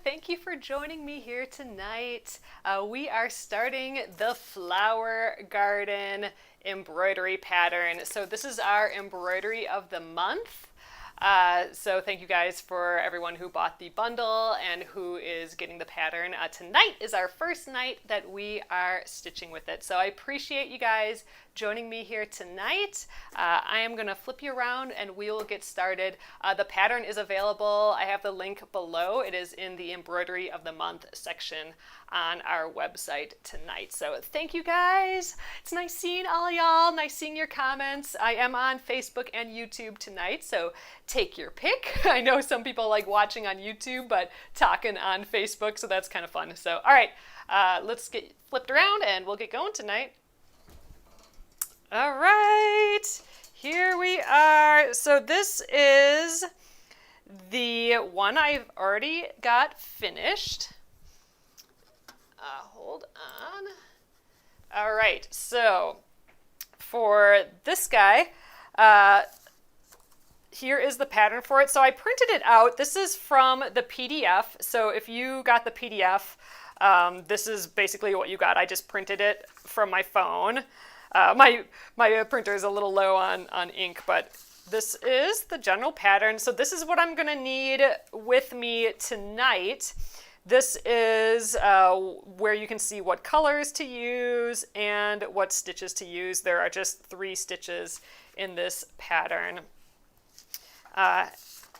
thank you for joining me here tonight. We are starting the flower garden embroidery pattern. So this is our embroidery of the month. So thank you guys for everyone who bought the bundle and who is getting the pattern. Tonight is our first night that we are stitching with it. So I appreciate you guys joining me here tonight. I am going to flip you around and we will get started. The pattern is available. I have the link below. It is in the embroidery of the month section on our website tonight. So thank you guys. It's nice seeing all y'all. Nice seeing your comments. I am on Facebook and YouTube tonight, so take your pick. I know some people like watching on YouTube, but talking on Facebook, so that's kind of fun. So, all right, let's get flipped around and we'll get going tonight. All right, here we are. So this is the one I've already got finished. Hold on. All right, so for this guy, here is the pattern for it. So I printed it out. This is from the PDF. So if you got the PDF, this is basically what you got. I just printed it from my phone. My printer is a little low on ink, but this is the general pattern. So this is what I'm going to need with me tonight. This is where you can see what colors to use and what stitches to use. There are just 3 stitches in this pattern.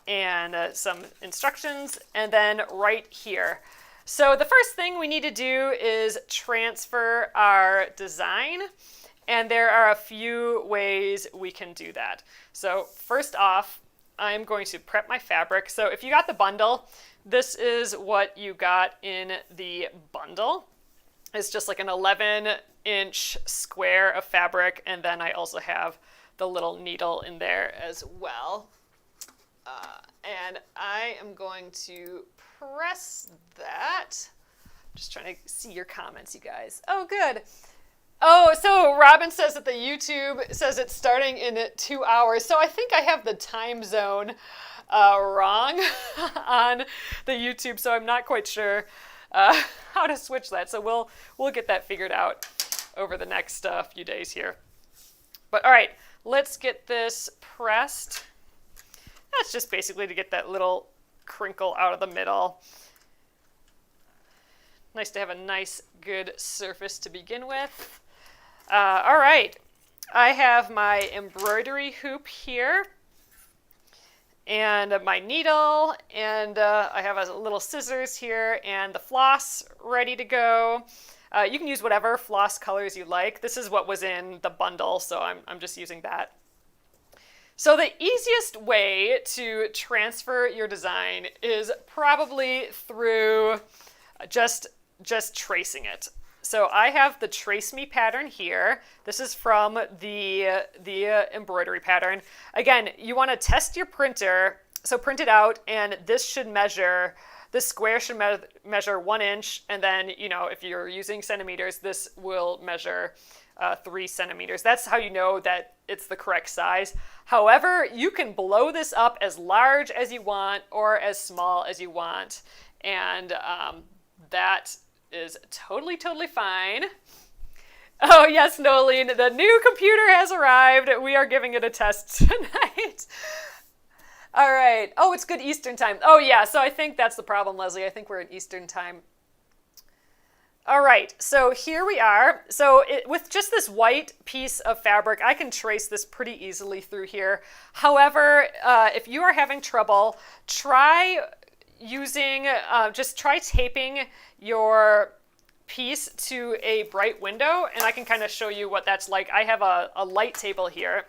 And some instructions, and then right here. So the first thing we need to do is transfer our design, and there are a few ways we can do that. So first off, I'm going to prep my fabric. So if you got the bundle, this is what you got in the bundle. It's just like an 11-inch square of fabric, and then I also have the little needle in there as well. And I am going to press that. Just trying to see your comments, you guys. Oh, good. Oh, so Robin says that the YouTube says it's starting in 2 hours. So I think I have the time zone wrong on the YouTube, so I'm not quite sure how to switch that. So we'll get that figured out over the next few days here. But all right, let's get this pressed. That's just basically to get that little crinkle out of the middle. Nice to have a nice, good surface to begin with. All right, I have my embroidery hoop here and my needle, and I have a little scissors here and the floss ready to go. You can use whatever floss colors you like. This is what was in the bundle, so I'm just using that. So the easiest way to transfer your design is probably through just tracing it. So I have the Trace Me pattern here. This is from the embroidery pattern. Again, you want to test your printer. So print it out, and this square should measure 1 inch, and then, if you're using centimeters, this will measure 3 centimeters. That's how you know that it's the correct size. However, you can blow this up as large as you want or as small as you want, and that is totally fine. Oh yes, Nolene, the new computer has arrived. We are giving it a test tonight. All right. Oh, it's good Eastern time. Oh yeah, so I think that's the problem, Leslie. I think we're in Eastern time. All right, so here we are. So with just this white piece of fabric, I can trace this pretty easily through here. However, if you are having trouble, try taping your piece to a bright window, and I can kind of show you what that's like. I have a light table here.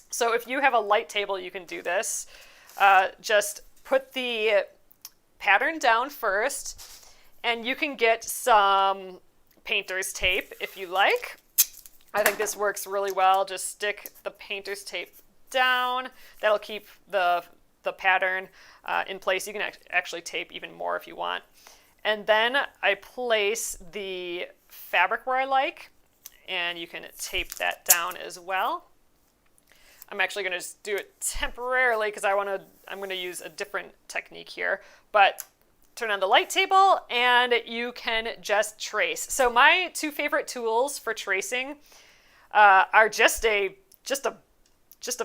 So if you have a light table, you can do this. Just put the pattern down first, and you can get some painter's tape if you like. I think this works really well. Just stick the painter's tape down. That'll keep the pattern in place. You can actually tape even more if you want. And then I place the fabric where I like, and you can tape that down as well. I'm actually going to just do it temporarily because I'm going to use a different technique here. But turn on the light table, and you can just trace. So my two favorite tools for tracing are just a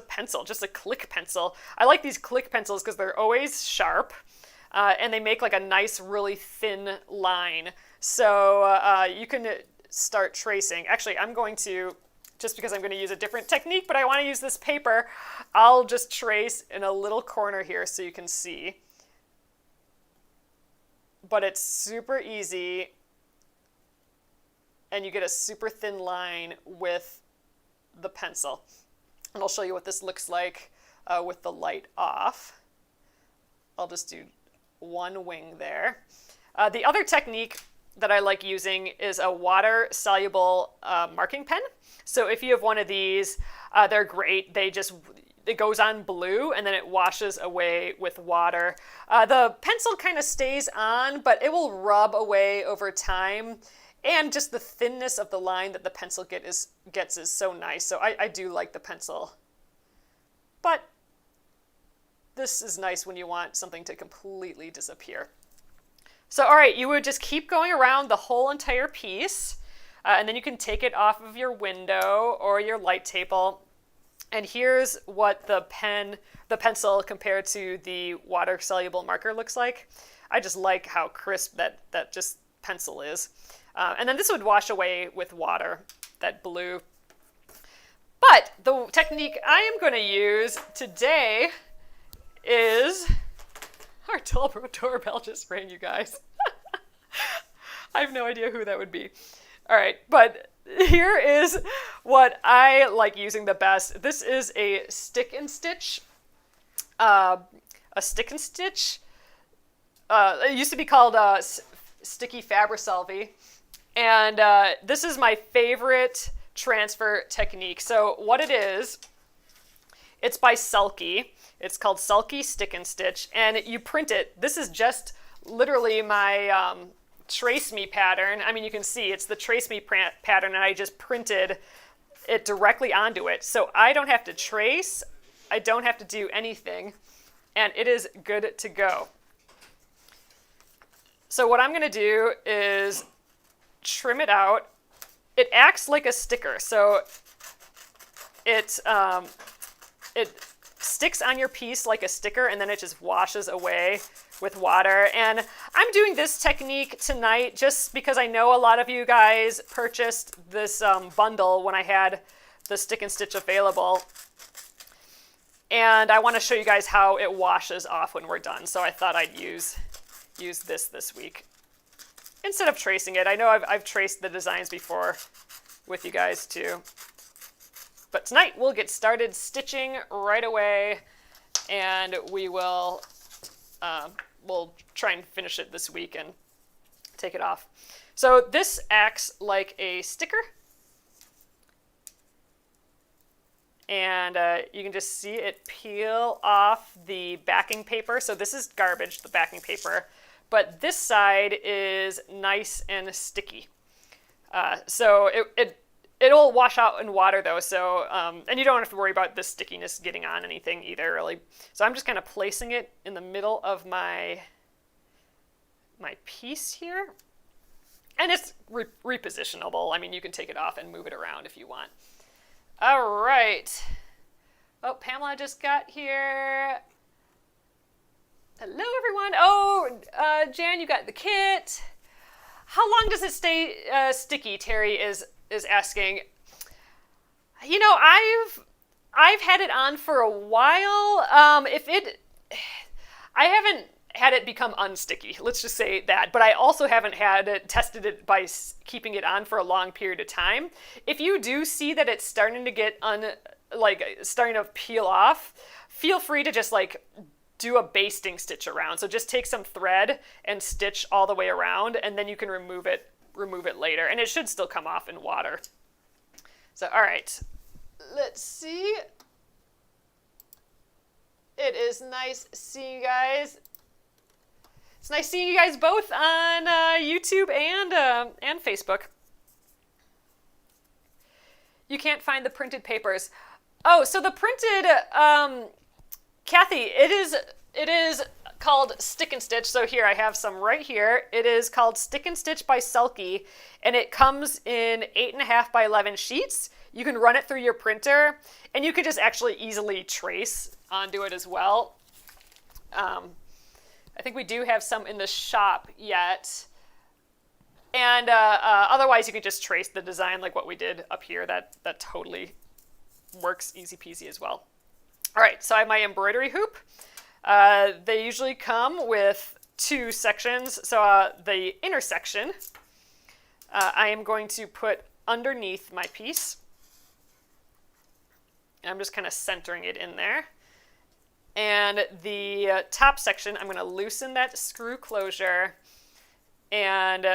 pencil, just a click pencil. I like these click pencils because they're always sharp, and they make like a nice, really thin line. So you can start tracing. Actually, I'm going to, just because I'm going to use a different technique, but I want to use this paper, I'll just trace in a little corner here so you can see. But it's super easy, and you get a super thin line with the pencil. And I'll show you what this looks like with the light off. I'll just do one wing there. The other technique that I like using is a water-soluble marking pen. So if you have one of these, they're great. It goes on blue and then it washes away with water. The pencil kind of stays on, but it will rub away over time. And just the thinness of the line that the pencil gets is so nice. So I do like the pencil. But this is nice when you want something to completely disappear. So all right, you would just keep going around the whole entire piece. And then you can take it off of your window or your light table. And here's what the pencil compared to the water-soluble marker looks like. I just like how crisp that just pencil is. And then this would wash away with water, that blue. But the technique I am going to use today is... Our doorbell just rang, you guys. I have no idea who that would be. All right, but here is what I like using the best. This is a stick and stitch. It used to be called sticky Fabri-Salvi. And this is my favorite transfer technique. So what it is, it's by Selkie. It's called Selkie Stick and Stitch, and you print it. This is just literally my Trace Me pattern. I mean, you can see it's the Trace Me pattern, and I just printed it directly onto it. So I don't have to trace. I don't have to do anything, and it is good to go. So what I'm going to do is trim it out. It acts like a sticker, so it sticks on your piece like a sticker, and then it just washes away with water. And I'm doing this technique tonight just because I know a lot of you guys purchased this bundle when I had the stick and stitch available. And I want to show you guys how it washes off when we're done. So I thought I'd use this week instead of tracing it. I know I've traced the designs before with you guys too. But tonight we'll get started stitching right away, and we'll try and finish it this week and take it off. So this acts like a sticker, and you can just see it peel off the backing paper. So this is garbage, the backing paper, but this side is nice and sticky. So it'll wash out in water though, so and you don't have to worry about the stickiness getting on anything either, really. So I'm just kind of placing it in the middle of my piece here, and it's repositionable. I mean, you can take it off and move it around if you want. All right. Oh, Pamela just got here. Hello, everyone. Oh, Jan, you got the kit. How long does it stay sticky? Terry is asking. You know, I've had it on for a while. I haven't had it become unsticky. Let's just say that. But I also haven't tested it by keeping it on for a long period of time. If you do see that it's starting to get starting to peel off, feel free to just do a basting stitch around. So just take some thread and stitch all the way around, and then you can remove it later, and it should still come off in water. So all right, let's see. It is nice seeing you guys. It's nice seeing you guys both on YouTube and Facebook. You can't find the printed papers. Oh, so the printed, Kathy, it is called Stick and Stitch. So here I have some right here. It is called Stick and Stitch by Selkie, and it comes in 8.5 by 11 sheets. You can run it through your printer, and you can just actually easily trace onto it as well. I think we do have some in the shop yet. And otherwise, you can just trace the design like what we did up here. That totally works easy peasy as well. All right, so I have my embroidery hoop. They usually come with 2 sections. So the inner section, I am going to put underneath my piece. I'm just kind of centering it in there. And the top section, I'm going to loosen that screw closure, and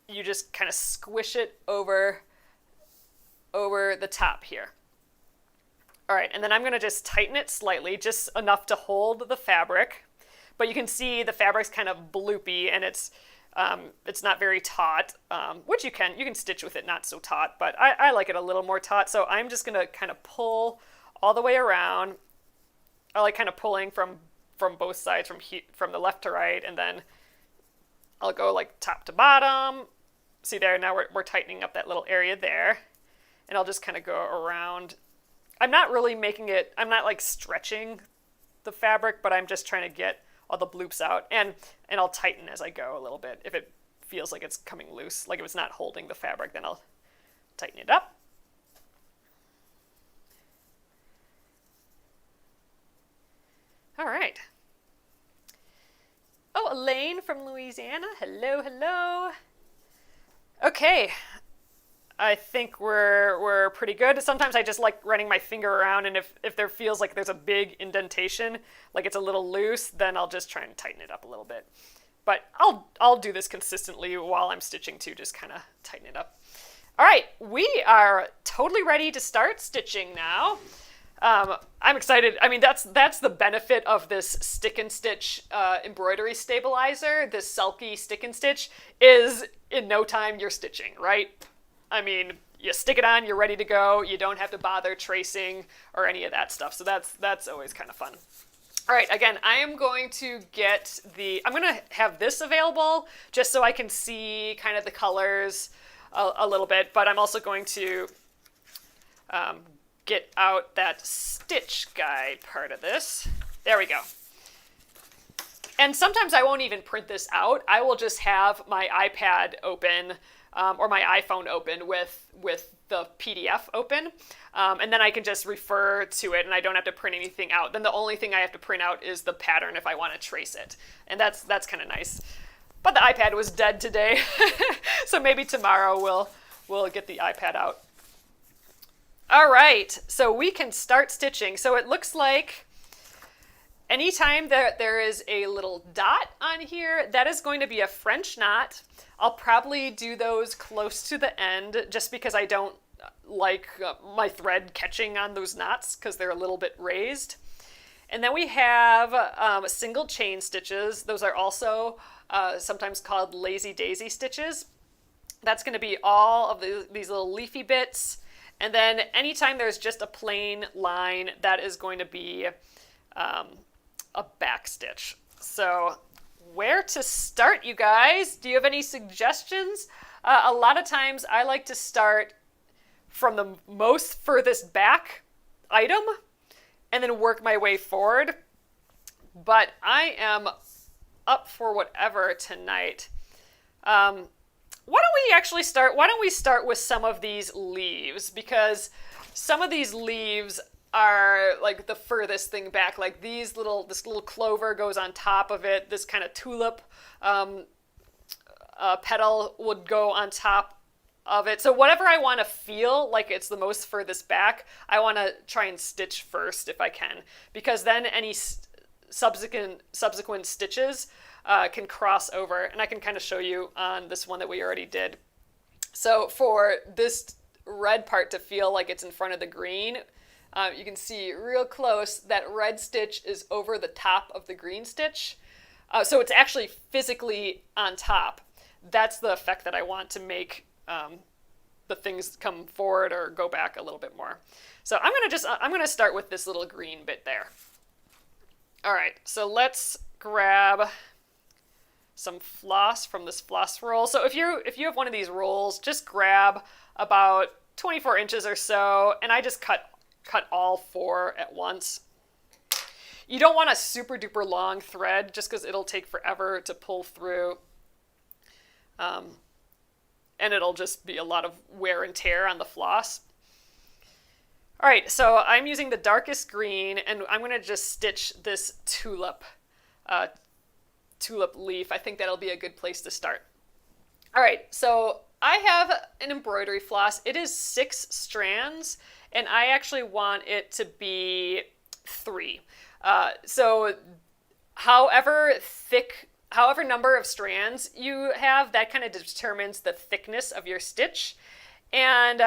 you just kind of squish it over the top here. All right, and then I'm going to just tighten it slightly, just enough to hold the fabric. But you can see the fabric's kind of bloopy, and it's not very taut, which you can stitch with it not so taut, but I like it a little more taut. So I'm just going to kind of pull all the way around. I like kind of pulling from both sides, from the left to right, and then I'll go like top to bottom. See there, now we're tightening up that little area there, and I'll just kind of go around. I'm not really I'm not like stretching the fabric, but I'm just trying to get all the bloops out, and I'll tighten as I go a little bit. If it feels like it's coming loose, like if it's not holding the fabric, then I'll tighten it up. All right. Oh, Elaine from Louisiana. Hello, hello. Okay. I think we're pretty good. Sometimes I just like running my finger around, and if there feels like there's a big indentation, like it's a little loose, then I'll just try and tighten it up a little bit. But I'll do this consistently while I'm stitching too, just kind of tighten it up. All right, we are totally ready to start stitching now. I'm excited. I mean, that's the benefit of this Stick and Stitch embroidery stabilizer. This Selkie Stick and Stitch is in no time you're stitching, right? I mean, you stick it on, you're ready to go. You don't have to bother tracing or any of that stuff. So that's always kind of fun. All right, again, I am going to I'm going to have this available just so I can see kind of the colors a little bit, but I'm also going to get out that stitch guide part of this. There we go. And sometimes I won't even print this out. I will just have my iPad open or my iPhone open with the PDF open. And then I can just refer to it, and I don't have to print anything out. Then the only thing I have to print out is the pattern if I want to trace it. And that's kind of nice. But the iPad was dead today. So maybe tomorrow we'll get the iPad out. All right, so we can start stitching. So it looks like anytime that there is a little dot on here, that is going to be a French knot. I'll probably do those close to the end just because I don't like my thread catching on those knots because they're a little bit raised. And then we have single chain stitches. Those are also sometimes called lazy daisy stitches. That's going to be all of these little leafy bits. And then anytime there's just a plain line, that is going to be a back stitch. So where to start, you guys? Do you have any suggestions? A lot of times I like to start from the most furthest back item and then work my way forward. But I am up for whatever tonight. Why don't we start with some of these leaves, because some of these leaves are like the furthest thing back. Like this little clover goes on top of it. This kind of tulip petal would go on top of it. So whatever I want to feel like it's the most furthest back, I want to try and stitch first if I can, because then any subsequent stitches can cross over, and I can kind of show you on this one that we already did. So for this red part to feel like it's in front of the green, you can see real close that red stitch is over the top of the green stitch. So it's actually physically on top. That's the effect that I want to make the things come forward or go back a little bit more. So I'm gonna start with this little green bit there. All right, so let's grab some floss from this floss roll. So if you have one of these rolls, just grab about 24 inches or so, and I just cut all four at once. You don't want a super duper long thread just because it'll take forever to pull through. And it'll just be a lot of wear and tear on the floss. All right, so I'm using the darkest green, and I'm going to just stitch this tulip leaf. I think that'll be a good place to start. All right, so I have an embroidery floss. It is 6 strands, and I actually want it to be 3. So however number of strands you have, that kind of determines the thickness of your stitch. And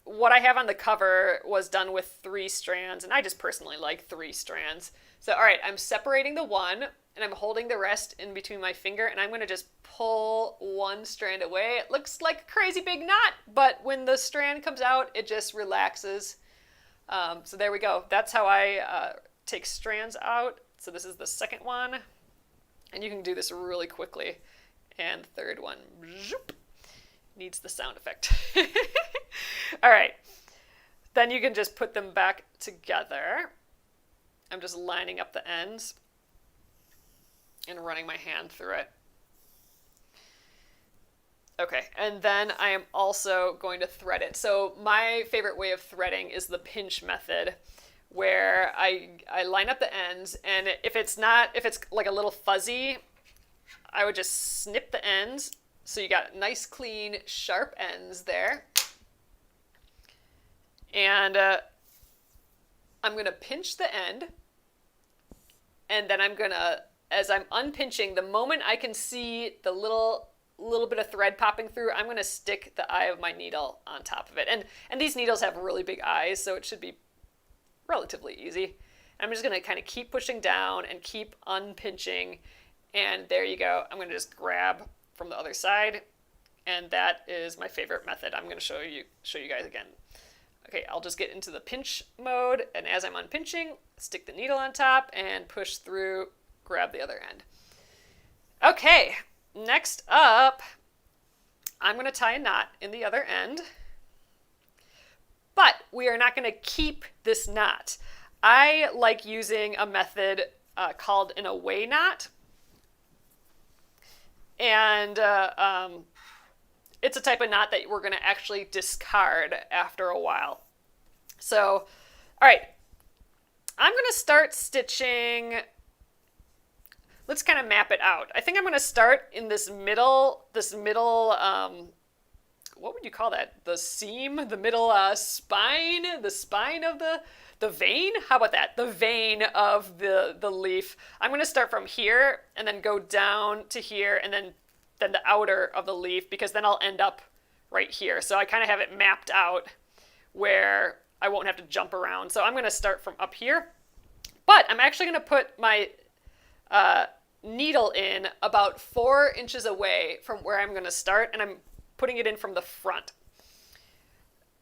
what I have on the cover was done with 3 strands, and I just personally like 3 strands. So, all right, I'm separating the one, and I'm holding the rest in between my finger, and I'm going to just pull one strand away. It looks like a crazy big knot, but when the strand comes out, it just relaxes. So there we go. That's how I take strands out. So this is the second one, and you can do this really quickly. And third one, zoop, needs the sound effect. All right, then you can just put them back together. I'm just lining up the ends and running my hand through it. Okay, and then I am also going to thread it. So my favorite way of threading is the pinch method, where I line up the ends, and if it's like a little fuzzy, I would just snip the ends. So you got nice, clean, sharp ends there. And I'm going to pinch the end. And then I'm going to, as I'm unpinching, the moment I can see the little bit of thread popping through, I'm going to stick the eye of my needle on top of it. And these needles have really big eyes, so it should be relatively easy. I'm just going to kind of keep pushing down and keep unpinching. And there you go. I'm going to just grab from the other side, and that is my favorite method. I'm going to show you guys again. Okay, I'll just get into the pinch mode, and as I'm unpinching, stick the needle on top and push through, grab the other end. Okay, next up, I'm going to tie a knot in the other end, but we are not going to keep this knot. I like using a method called an away knot. And it's a type of knot that we're going to actually discard after a while. So, all right, I'm going to start stitching. Let's kind of map it out. I think I'm going to start in this middle, what would you call that? The seam, the middle spine, the spine of the vein? How about that? The vein of the leaf. I'm going to start from here and then go down to here and then the outer of the leaf, because then I'll end up right here. So I kind of have it mapped out where I won't have to jump around. So I'm going to start from up here, but I'm actually going to put my needle in about 4 inches away from where I'm going to start, and I'm putting it in from the front.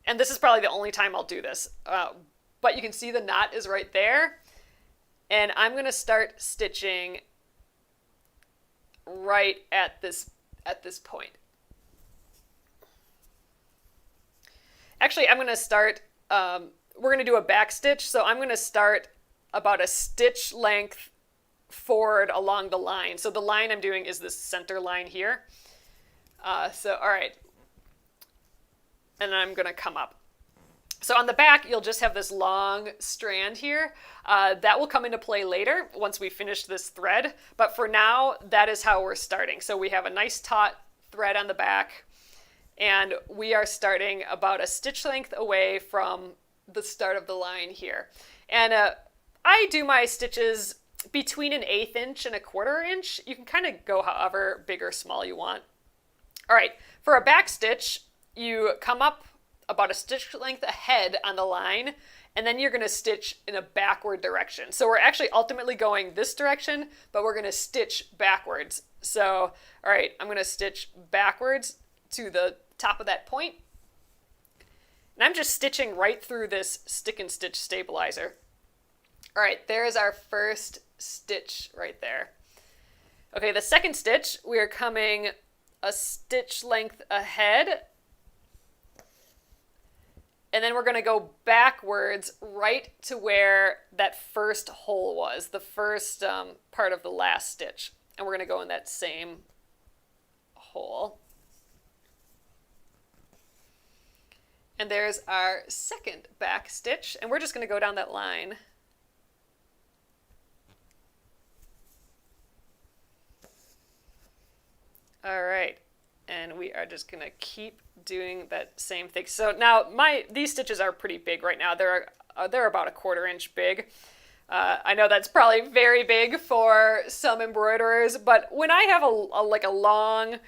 And this is probably the only time I'll do this. But you can see the knot is right there. And I'm going to start stitching right at this point. Actually, I'm going to start, we're going to do a back stitch. So I'm going to start about a stitch length forward along the line. So the line I'm doing is this center line here. So, all right. And then I'm going to come up. So on the back, you'll just have this long strand here. That will come into play later once we finish this thread. But for now, that is how we're starting. So we have a nice taut thread on the back, and we are starting about a stitch length away from the start of the line here. And I do my stitches between 1/8 inch and 1/4 inch. You can kind of go however big or small you want. All right, for a back stitch, you come up about a stitch length ahead on the line, and then you're going to stitch in a backward direction. So we're actually ultimately going this direction, but we're going to stitch backwards. So, all right, I'm going to stitch backwards to the top of that point. And I'm just stitching right through this stick and stitch stabilizer. All right, there's our first stitch right there. Okay, the second stitch, we are coming a stitch length ahead, and then we're going to go backwards right to where that first hole was, the first part of the last stitch. And we're going to go in that same hole. And there's our second back stitch, and we're just going to go down that line. All right, and we are just going to keep doing that same thing. So now these stitches are pretty big right now. They're about a 1/4 inch big. I know that's probably very big for some embroiderers, but when I have a long,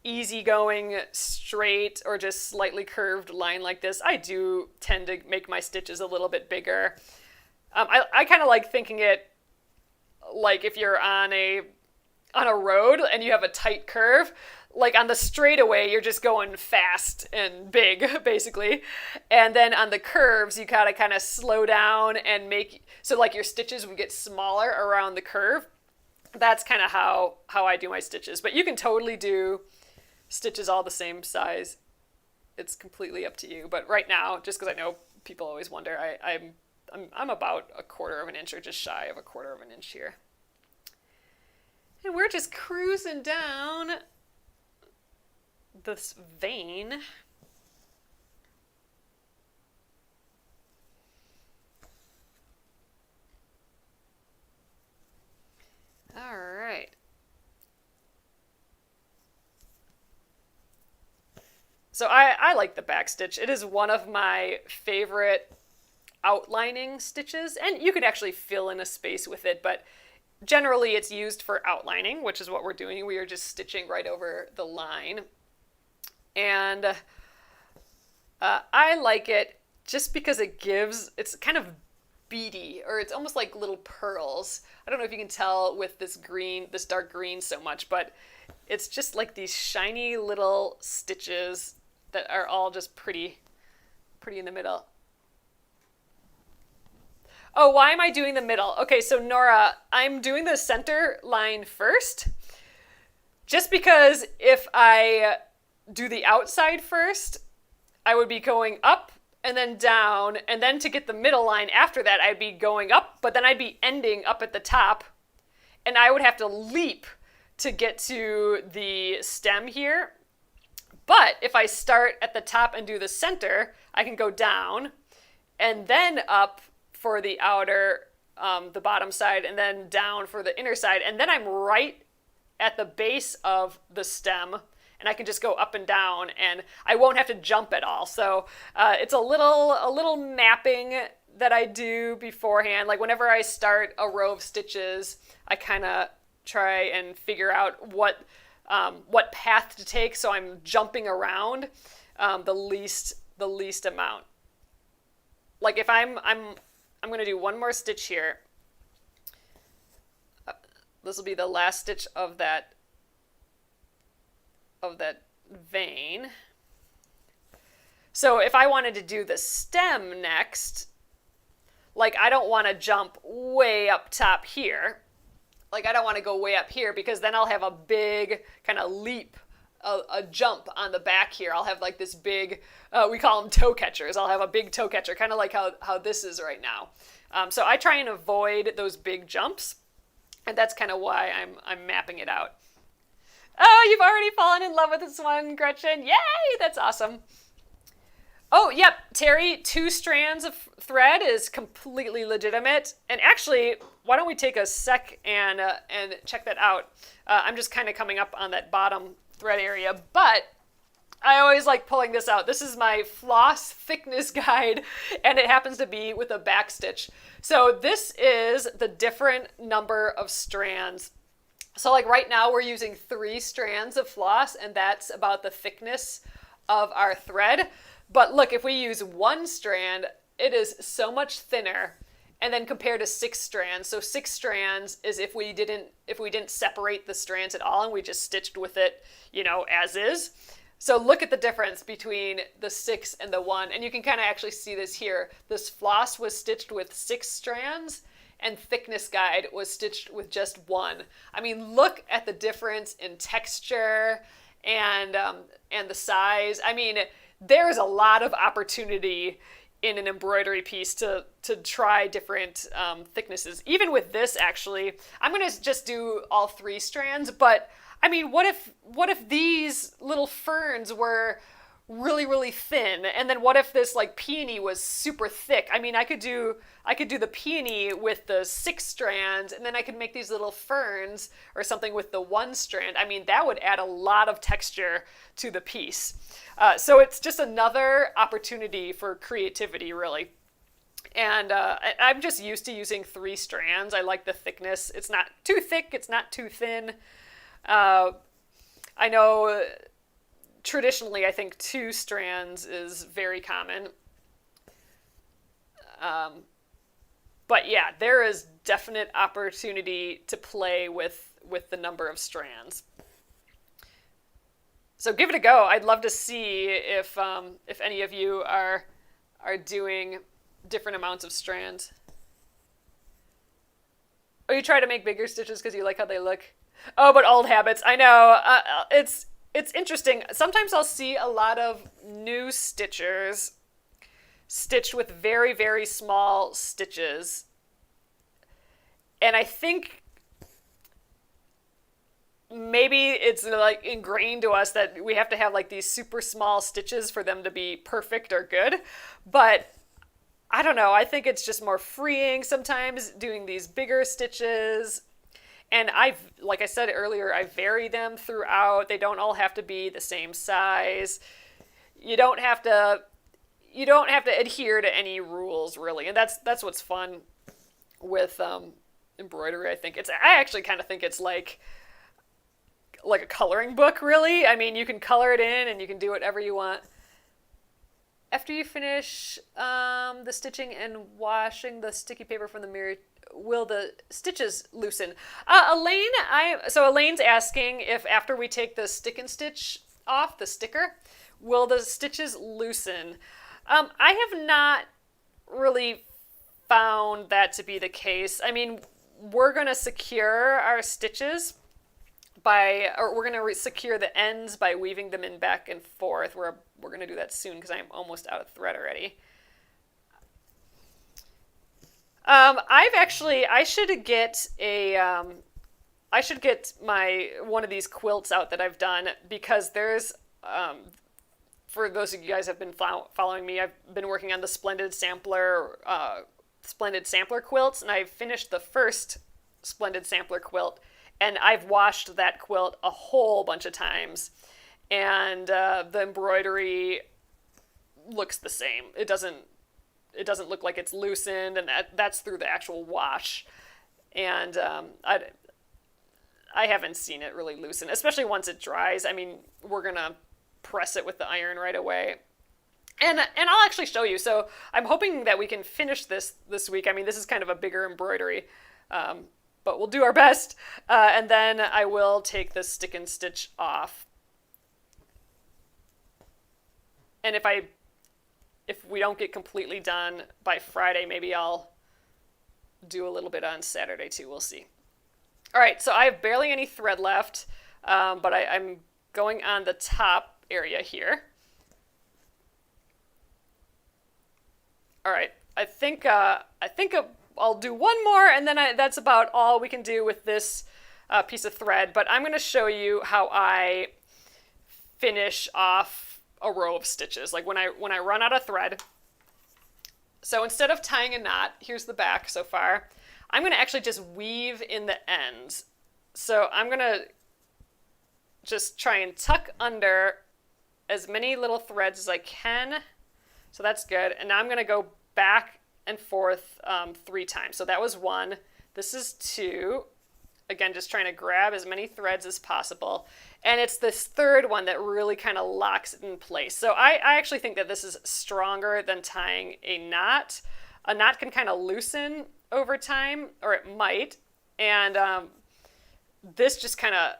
easygoing, straight, or just slightly curved line like this, I do tend to make my stitches a little bit bigger. I kind of like thinking it like if you're on a road and you have a tight curve, like on the straightaway, you're just going fast and big, basically. And then on the curves, you gotta kind of slow down and make, so like your stitches would get smaller around the curve. That's kind of how I do my stitches. But you can totally do stitches all the same size. It's completely up to you. But right now, just because I know people always wonder, I'm about a 1/4 of an inch or just shy of a 1/4 of an inch here. And we're just cruising down this vein. All right. So I like the back stitch. It is one of my favorite outlining stitches, and you could actually fill in a space with it, but generally it's used for outlining, which is what we're doing. We are just stitching right over the line. And I like it just because it's kind of beady, or it's almost like little pearls. I don't know if you can tell with this dark green so much, but it's just like these shiny little stitches that are all just pretty in the middle. Oh, why am I doing the middle? Okay, so Nora, I'm doing the center line first, just because if I do the outside first, I would be going up and then down, and then to get the middle line after that, I'd be going up, but then I'd be ending up at the top, and I would have to leap to get to the stem here. But if I start at the top and do the center, I can go down and then up for the outer, the bottom side, and then down for the inner side, and then I'm right at the base of the stem, and I can just go up and down, and I won't have to jump at all. So it's a little mapping that I do beforehand. Like whenever I start a row of stitches, I kind of try and figure out what path to take, so I'm jumping around the least amount. Like if I'm going to do one more stitch here. This will be the last stitch of that vein. So if I wanted to do the stem next, like I don't want to jump way up top here. Like I don't want to go way up here, because then I'll have a big kind of leap, a jump on the back here. I'll have like this big, we call them toe catchers. I'll have a big toe catcher, kind of like how this is right now. So I try and avoid those big jumps, and that's kind of why I'm mapping it out. Oh, you've already fallen in love with this one, Gretchen. Yay, that's awesome. Oh, yep, Terry, 2 strands of thread is completely legitimate. And actually, why don't we take a sec and check that out. I'm just kind of coming up on that bottom thread area, but I always like pulling this out. This is my floss thickness guide, and it happens to be with a back stitch. So this is the different number of strands. So like right now we're using 3 strands of floss, and that's about the thickness of our thread. But look, if we use 1 strand, it is so much thinner. And then compared to 6 strands, so 6 strands is if we didn't separate the strands at all and we just stitched with it, as is. So look at the difference between the 6 and the 1, and you can kind of actually see this here. This floss was stitched with 6 strands, and thickness guide was stitched with just one. I mean, look at the difference in texture and the size. I mean, there is a lot of opportunity in an embroidery piece to try different thicknesses. Even with this, actually, I'm gonna just do all 3 strands. But I mean, what if these little ferns were really, really thin, and then what if this like peony was super thick? I mean, I could do the peony with the 6 strands, and then I could make these little ferns or something with the 1 strand. I mean, that would add a lot of texture to the piece. So it's just another opportunity for creativity, really. And I'm just used to using 3 strands. I like the thickness. It's not too thick. It's not too thin. I know traditionally, I think 2 strands is very common. But yeah, there is definite opportunity to play with the number of strands. So give it a go. I'd love to see if any of you are doing different amounts of strands. Oh, you try to make bigger stitches because you like how they look? Oh, but old habits. I know. It's interesting. Sometimes I'll see a lot of new stitchers stitched with very, very small stitches. And I think maybe it's like ingrained to us that we have to have like these super small stitches for them to be perfect or good. But I don't know. I think it's just more freeing sometimes doing these bigger stitches. And like I said earlier, I vary them throughout. They don't all have to be the same size. You don't have to adhere to any rules, really. And that's what's fun with embroidery, I think. I actually kind of think it's like a coloring book, really. I mean, you can color it in and you can do whatever you want. After you finish the stitching and washing the sticky paper from the mirror, will the stitches loosen? Elaine's asking if after we take the stick and stitch off, the sticker, will the stitches loosen? I have not really found that to be the case. I mean, we're going to secure our stitches we're going to secure the ends by weaving them in back and forth. We're going to do that soon because I'm almost out of thread already. I should get one of these quilts out that I've done, because there's, for those of you guys who have been following me, I've been working on the Splendid Sampler quilts, and I've finished the first Splendid Sampler quilt, and I've washed that quilt a whole bunch of times, and the embroidery looks the same. It doesn't look like it's loosened, and that's through the actual wash. And I haven't seen it really loosen, especially once it dries. I mean, we're gonna press it with the iron right away. And I'll actually show you. So I'm hoping that we can finish this week. I mean, this is kind of a bigger embroidery, but we'll do our best. And then I will take the stick and stitch off. And if we don't get completely done by Friday, maybe I'll do a little bit on Saturday too. We'll see. All right, so I have barely any thread left, but I'm going on the top area here. All right, I think I'll do one more, and then that's about all we can do with this piece of thread. But I'm going to show you how I finish off a row of stitches, like when I run out of thread. So instead of tying a knot, here's the back so far, I'm going to actually just weave in the ends. So I'm going to just try and tuck under as many little threads as I can. So that's good. And now I'm going to go back and forth 3 times. So that was 1. This is 2. Again, just trying to grab as many threads as possible. And it's this 3rd one that really kind of locks it in place. So I actually think that this is stronger than tying a knot. A knot can kind of loosen over time, or it might. And this just kind of,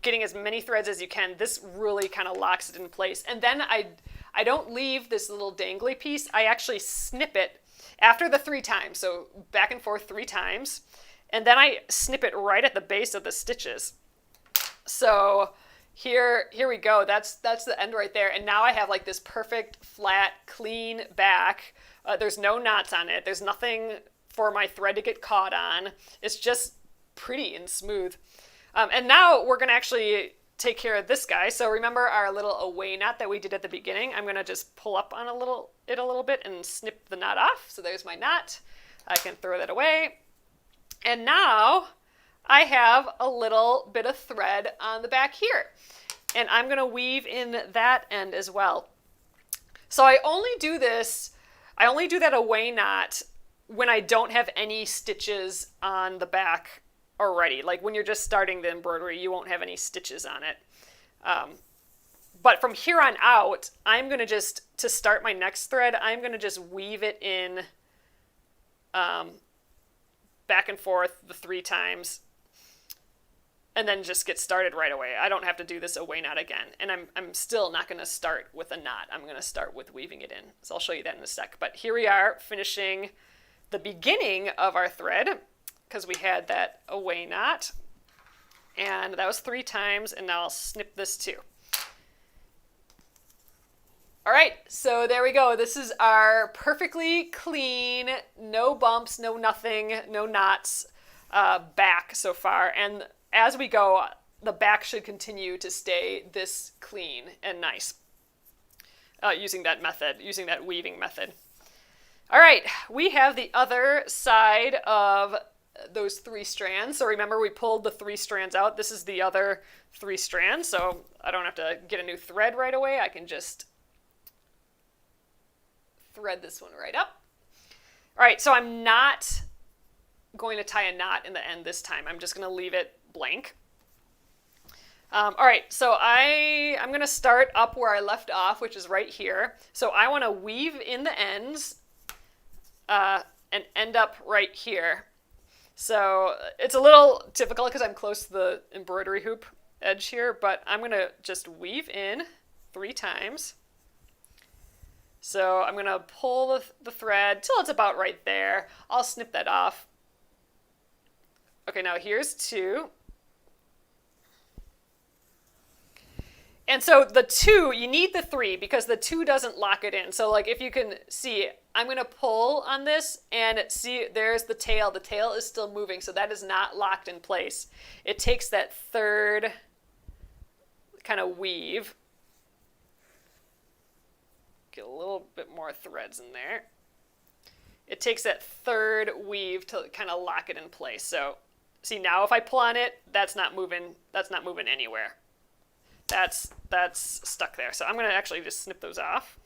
getting as many threads as you can, this really kind of locks it in place. And then I don't leave this little dangly piece. I actually snip it after the 3 times. So back and forth 3 times. And then I snip it right at the base of the stitches. So here we go. That's the end right there. And now I have like this perfect, flat, clean back. There's no knots on it. There's nothing for my thread to get caught on. It's just pretty and smooth. And now we're going to actually take care of this guy. So remember our little away knot that we did at the beginning? I'm going to just pull up on it a little bit and snip the knot off. So there's my knot. I can throw that away. And now I have a little bit of thread on the back here. And I'm going to weave in that end as well. So I only do that away knot when I don't have any stitches on the back already. Like when you're just starting the embroidery, you won't have any stitches on it. But from here on out, I'm going to to start my next thread, I'm going to just weave it in back and forth the 3 times. And then just get started right away. I don't have to do this away knot again. And I'm still not going to start with a knot. I'm going to start with weaving it in. So I'll show you that in a sec. But here we are finishing the beginning of our thread because we had that away knot. And that was 3 times. And now I'll snip this too. All right, so there we go. This is our perfectly clean, no bumps, no nothing, no knots back so far. And as we go, the back should continue to stay this clean and nice using that method, using that weaving method. All right, we have the other side of those 3 strands. So remember we pulled the 3 strands out. This is the other 3 strands, so I don't have to get a new thread right away. I can just thread this one right up. All right, so I'm not going to tie a knot in the end this time. I'm just going to leave it blank. All right, so I'm going to start up where I left off, which is right here. So I want to weave in the ends and end up right here. So it's a little difficult because I'm close to the embroidery hoop edge here, but I'm going to just weave in 3 times. So I'm going to pull the thread till it's about right there. I'll snip that off. Okay, now here's 2. And so the 2, you need the 3 because the 2 doesn't lock it in. So like if you can see, I'm going to pull on this and see there's the tail. The tail is still moving, so that is not locked in place. It takes that 3rd kind of weave. Get a little bit more threads in there. It takes that 3rd weave to kind of lock it in place. So see now if I pull on it, that's not moving anywhere. That's stuck there. So I'm going to actually just snip those off.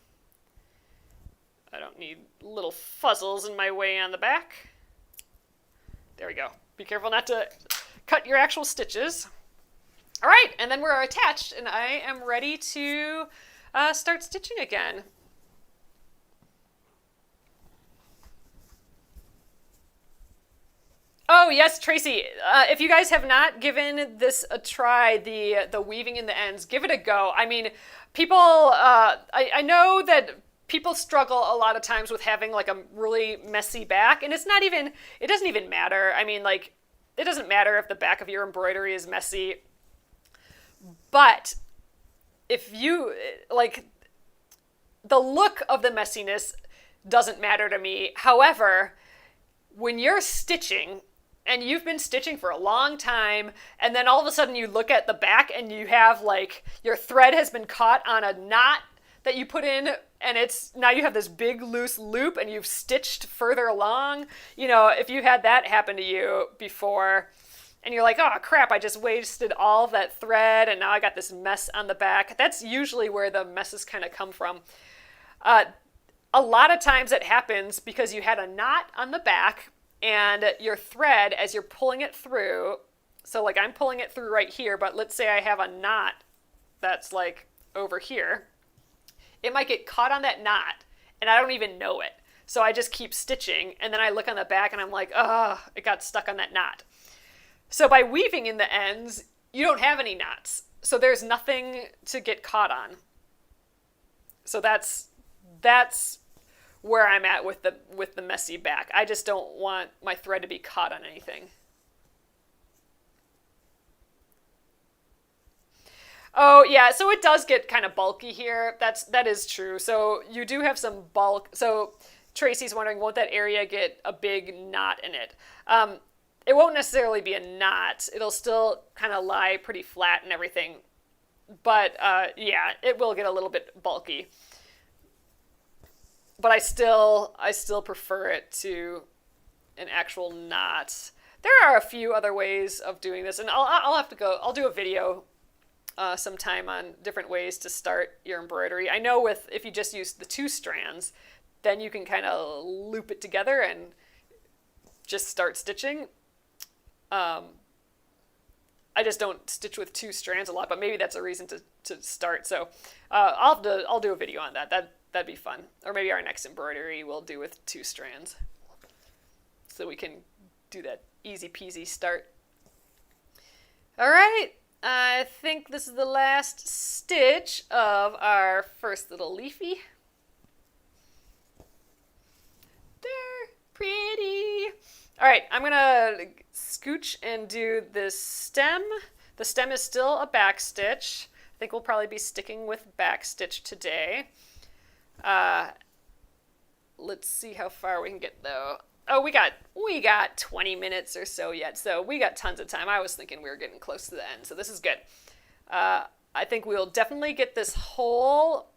I don't need little fuzzles in my way on the back. There we go. Be careful not to cut your actual stitches. All right, and then we're attached, and I am ready to start stitching again. Oh, yes, Tracy. If you guys have not given this a try, the weaving in the ends, give it a go. I mean, people, I know that people struggle a lot of times with having like a really messy back, and it doesn't even matter. I mean, like, it doesn't matter if the back of your embroidery is messy, but if you, like, the look of the messiness doesn't matter to me. However, when you're stitching, and you've been stitching for a long time, and then all of a sudden you look at the back and you have like your thread has been caught on a knot that you put in, and now you have this big loose loop and you've stitched further along. You know, if you had that happen to you before and you're like, oh crap, I just wasted all of that thread and now I got this mess on the back. That's usually where the messes kind of come from. A lot of times it happens because you had a knot on the back and your thread, as you're pulling it through, so like I'm pulling it through right here, but let's say I have a knot that's like over here, it might get caught on that knot and I don't even know it. So I just keep stitching and then I look on the back and I'm like, oh, it got stuck on that knot. So by weaving in the ends, you don't have any knots. So there's nothing to get caught on. So that's where I'm at with the messy back. I just don't want my thread to be caught on anything. Oh yeah, so it does get kind of bulky here. That is true. So you do have some bulk. So Tracy's wondering, won't that area get a big knot in it? It won't necessarily be a knot. It'll still kind of lie pretty flat and everything. But yeah, it will get a little bit bulky. But I still prefer it to an actual knot. There are a few other ways of doing this, and I'll have to go. I'll do a video sometime on different ways to start your embroidery. I know if you just use the 2 strands, then you can kind of loop it together and just start stitching. I just don't stitch with 2 strands a lot, but maybe that's a reason to start. So I'll do a video on that. That'd be fun. Or maybe our next embroidery we'll do with 2 strands, so we can do that easy peasy start. All right. I think this is the last stitch of our first little leafy. They're pretty. All right, I'm gonna scooch and do this stem. The stem is still a back stitch. I think we'll probably be sticking with back stitch today. Let's see how far we can get though. Oh, we got 20 minutes or so yet, so we got tons of time. I was thinking we were getting close to the end, so this is good. I think we'll definitely get this whole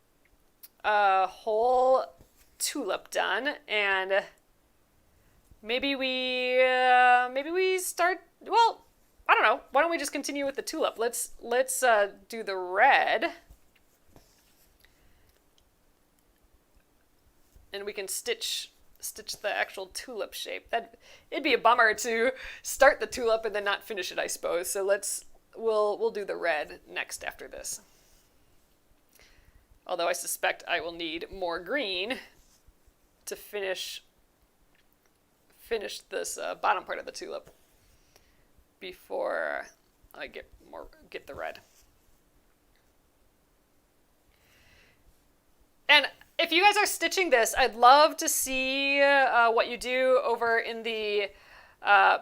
tulip done, and maybe we start. Well, I don't know. Why don't we just continue with the tulip? Let's do the red, and we can stitch the actual tulip shape. It'd be a bummer to start the tulip and then not finish it, I suppose. So we'll do the red next after this. Although I suspect I will need more green to finish this bottom part of the tulip before I get the red. And if you guys are stitching this, I'd love to see what you do over in the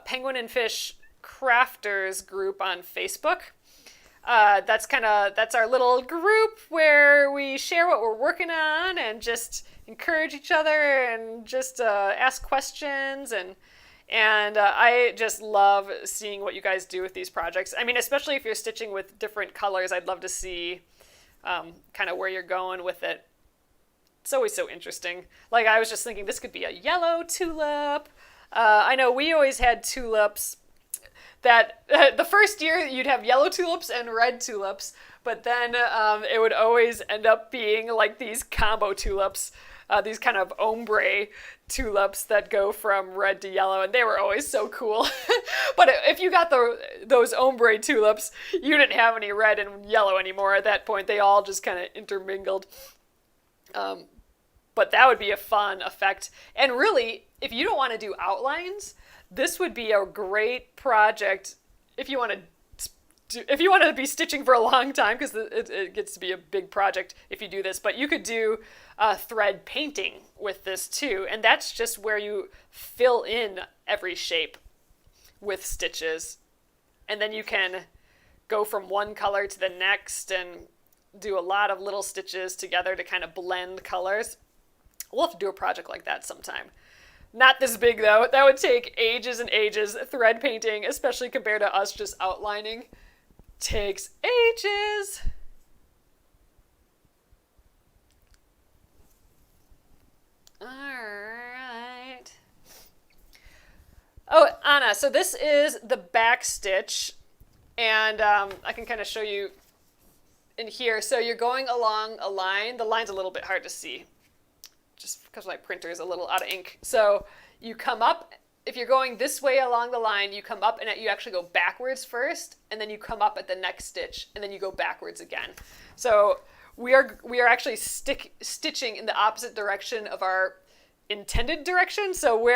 Penguin and Fish Crafters group on Facebook. That's our little group where we share what we're working on and just encourage each other and just ask questions, and I just love seeing what you guys do with these projects. I mean, especially if you're stitching with different colors, I'd love to see kind of where you're going with it. It's always so interesting. Like, I was just thinking this could be a yellow tulip. I know we always had tulips that the first year you'd have yellow tulips and red tulips, but then it would always end up being like these combo tulips, these kind of ombre tulips that go from red to yellow, and they were always so cool. But if you got those ombre tulips, you didn't have any red and yellow anymore at that point. They all just kind of intermingled. But that would be a fun effect. And really, if you don't want to do outlines, this would be a great project if you want to be stitching for a long time, because it gets to be a big project if you do this. But you could do thread painting with this too, and that's just where you fill in every shape with stitches, and then you can go from one color to the next and do a lot of little stitches together to kind of blend colors. We'll have to do a project like that sometime. Not this big though. That would take ages and ages. Thread painting, especially compared to us just outlining, takes ages. All right. Oh, Anna, so this is the back stitch, and I can kind of show you in here. So you're going along a line. The line's a little bit hard to see, just because my printer is a little out of ink. So you come up, if you're going this way along the line, you come up and you actually go backwards first, and then you come up at the next stitch, and then you go backwards again. So we are actually stitching in the opposite direction of our intended direction. So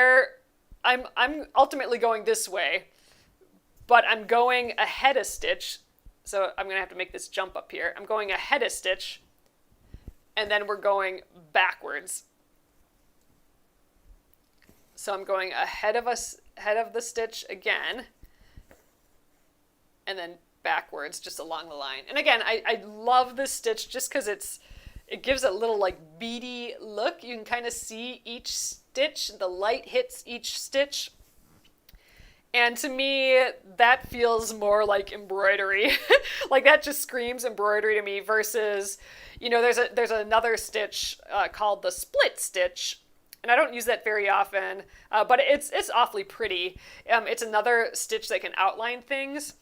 I'm ultimately going this way, but I'm going ahead a stitch. So I'm gonna have to make this jump up here. I'm going ahead a stitch, and then we're going backwards. So I'm going ahead of the stitch again, and then backwards just along the line. And again, I love this stitch just because it gives a little like beady look. You can kind of see each stitch, the light hits each stitch. And to me, that feels more like embroidery. Like that just screams embroidery to me versus, there's another stitch called the split stitch. And I don't use that very often, but it's awfully pretty. It's another stitch that can outline things,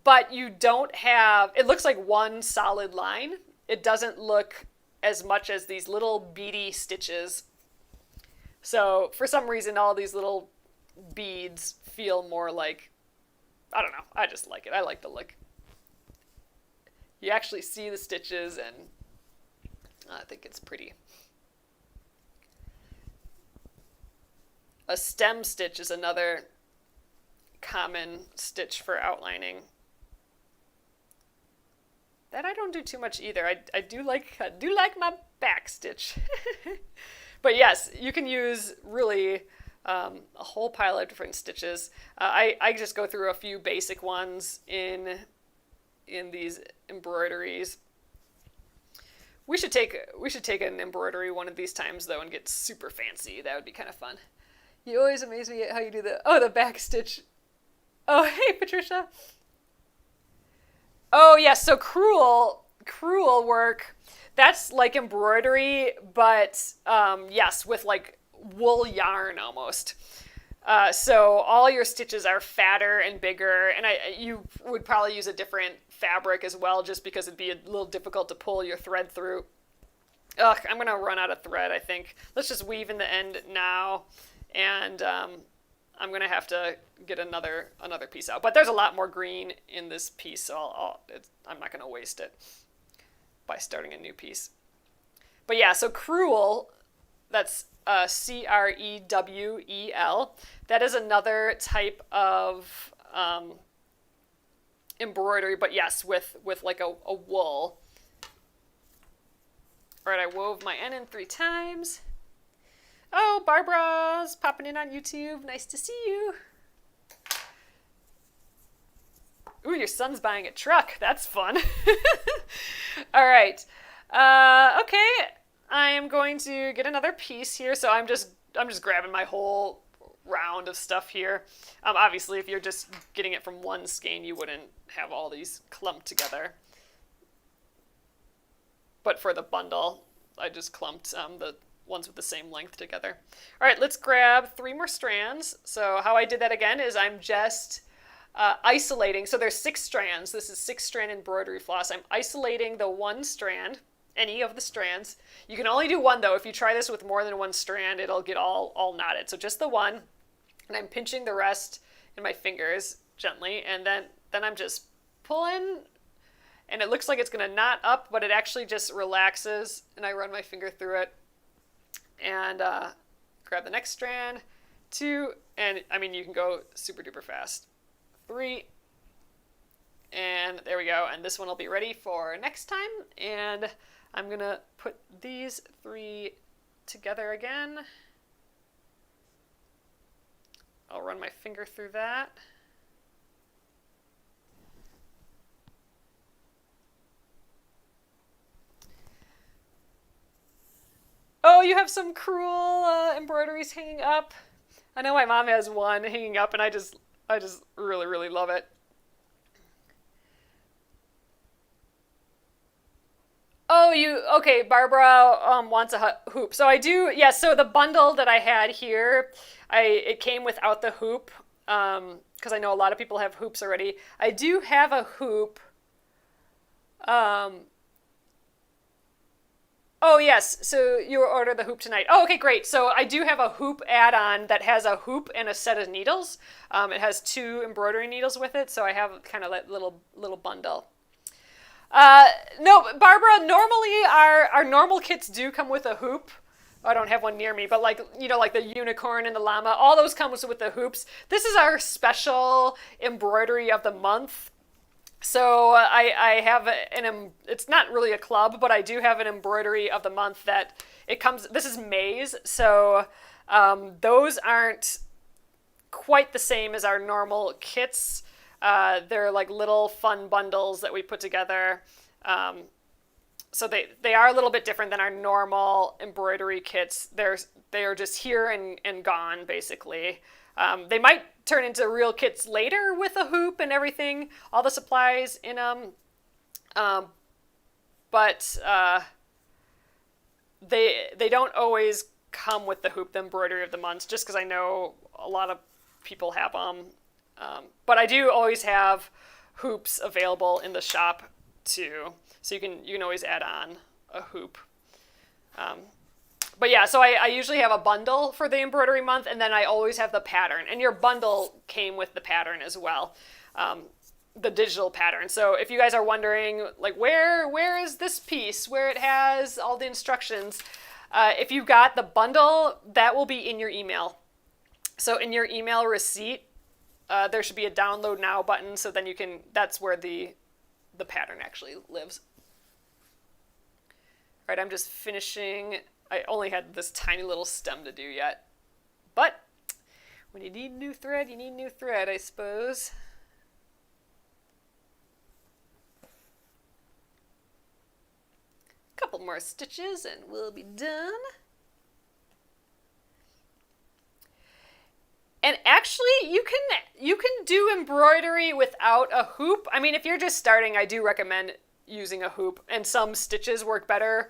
but you don't have, it looks like one solid line. It doesn't look as much as these little beady stitches. So for some reason, all these little beads feel more like, I don't know, I just like it. I like the look. You actually see the stitches, and I think it's pretty. A stem stitch is another common stitch for outlining that I don't do too much either. I do like my back stitch. But yes, you can use really a whole pile of different stitches. I just go through a few basic ones in these embroideries. We should take an embroidery one of these times though and get super fancy. That would be kind of fun. You always amaze me at how you do the back stitch. Oh, hey Patricia. Oh yes, so crewel work. That's like embroidery, but yes, with like wool yarn almost. So all your stitches are fatter and bigger, and you would probably use a different fabric as well, just because it'd be a little difficult to pull your thread through. Ugh, I'm gonna run out of thread, I think. Let's just weave in the end now, and I'm gonna have to get another piece out. But there's a lot more green in this piece, so I'm not gonna waste it by starting a new piece. But yeah, so crewel, that's C-R-E-W-E-L. That is another type of embroidery, but yes, with like a wool. All right, I wove my N in 3 times. Oh, Barbara's popping in on YouTube. Nice to see you. Ooh, your son's buying a truck. That's fun. All right. Okay. I am going to get another piece here. So I'm just grabbing my whole round of stuff here. Obviously, if you're just getting it from one skein, you wouldn't have all these clumped together. But for the bundle, I just clumped the ones with the same length together. All right, let's grab 3 more strands. So how I did that again is I'm just isolating. So there's 6 strands. This is 6-strand embroidery floss. I'm isolating the one strand, any of the strands. You can only do one though. If you try this with more than one strand, it'll get all knotted. So just the one, and I'm pinching the rest in my fingers gently, and then I'm just pulling, and it looks like it's gonna knot up, but it actually just relaxes, and I run my finger through it, and grab the next strand, 2, and I mean you can go super duper fast. 3, and there we go, and this one will be ready for next time, and I'm gonna put these 3 together again. I'll run my finger through that. Oh, you have some crewel embroideries hanging up. I know my mom has one hanging up, and I just really, really love it. Oh, okay, Barbara wants a hoop. So I do, yeah, so the bundle that I had here, it came without the hoop, because I know a lot of people have hoops already. I do have a hoop. Oh, yes, so you ordered the hoop tonight. Oh, okay, great. So I do have a hoop add-on that has a hoop and a set of needles. It has 2 embroidery needles with it, so I have kind of that little bundle. No, Barbara, normally our normal kits do come with a hoop. I don't have one near me, but like the unicorn and the llama, all those come with the hoops. This is our special embroidery of the month. So I have it's not really a club, but I do have an embroidery of the month that it comes, this is May's, so those aren't quite the same as our normal kits. They're like little fun bundles that we put together. So they are a little bit different than our normal embroidery kits. They are just here and gone, basically. They might turn into real kits later with a hoop and everything, all the supplies in them. But they don't always come with the hoop, the embroidery of the month, just because I know a lot of people have them. But I do always have hoops available in the shop too, so you can always add on a hoop. But yeah, so I usually have a bundle for the embroidery month, and then I always have the pattern. And your bundle came with the pattern as well, the digital pattern. So if you guys are wondering, like, where is this piece, where it has all the instructions, if you got the bundle, that will be in your email. So in your email receipt, there should be a download now button, so then that's where the pattern actually lives. All right, I'm just finishing. I only had this tiny little stem to do yet. But when you need new thread, you need new thread, I suppose. A couple more stitches and we'll be done. And actually, you can do embroidery without a hoop. I mean, if you're just starting, I do recommend using a hoop. And some stitches work better